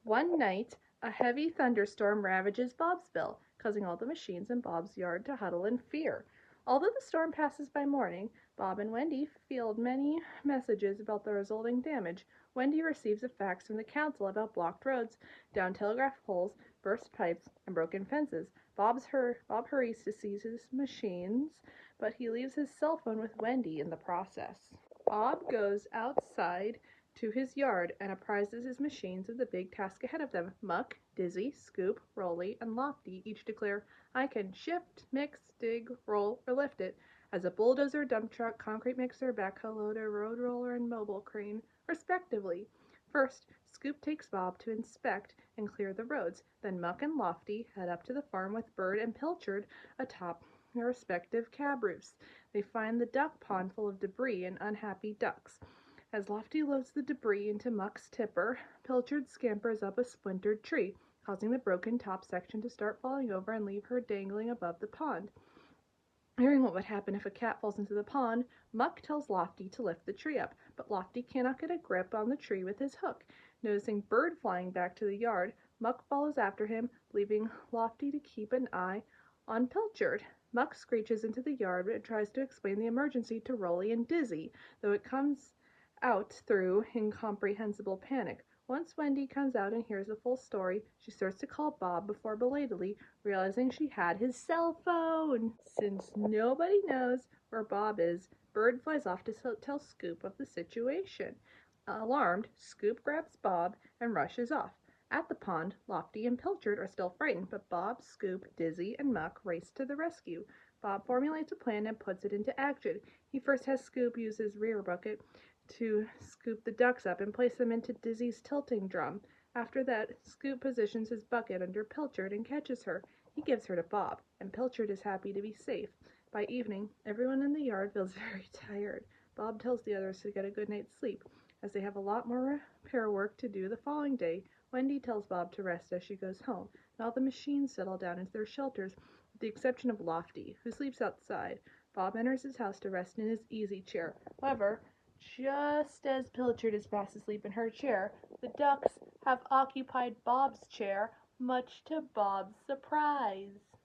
One night, a heavy thunderstorm ravages Bobsville, causing all the machines in Bob's yard to huddle in fear. Although the storm passes by morning, Bob and Wendy field many messages about the resulting damage. Wendy receives a fax from the council about blocked roads, downed telegraph poles, burst pipes, and broken fences. Bob hurries to seize his machines, but he leaves his cell phone with Wendy in the process. Bob goes outside to his yard and apprises his machines of the big task ahead of them. Muck, Dizzy, Scoop, Rolly, and Lofty each declare, I can shift, mix, dig, roll, or lift it, as a bulldozer, dump truck, concrete mixer, backhoe loader, road roller, and mobile crane, respectively. First, Scoop takes Bob to inspect and clear the roads. Then Muck and Lofty head up to the farm with Bird and Pilchard atop their respective cab roofs. They find the duck pond full of debris and unhappy ducks. As Lofty loads the debris into Muck's tipper, Pilchard scampers up a splintered tree, causing the broken top section to start falling over and leave her dangling above the pond. Hearing what would happen if a cat falls into the pond, Muck tells Lofty to lift the tree up, but Lofty cannot get a grip on the tree with his hook. Noticing Bird flying back to the yard, Muck follows after him, leaving Lofty to keep an eye on Pilchard. Muck screeches into the yard and tries to explain the emergency to Rolly and Dizzy, though it comes out through incomprehensible panic. Once Wendy comes out and hears the full story, she starts to call Bob before belatedly realizing she had his cell phone. Since nobody knows where Bob is, Bird flies off to tell Scoop of the situation. Alarmed, Scoop grabs Bob and rushes off. At the pond, Lofty and Pilchard are still frightened, but Bob, Scoop, Dizzy, and Muck race to the rescue. Bob formulates a plan and puts it into action. He first has Scoop use his rear bucket to scoop the ducks up and place them into Dizzy's tilting drum. After that, Scoop positions his bucket under Pilchard and catches her. He gives her to Bob, and Pilchard is happy to be safe. By evening, everyone in the yard feels very tired. Bob tells the others to get a good night's sleep, as they have a lot more repair work to do the following day. Wendy tells Bob to rest as she goes home, and all the machines settle down into their shelters, with the exception of Lofty, who sleeps outside. Bob enters his house to rest in his easy chair. However, just as Pilchard is fast asleep in her chair, the ducks have occupied Bob's chair, much to Bob's surprise.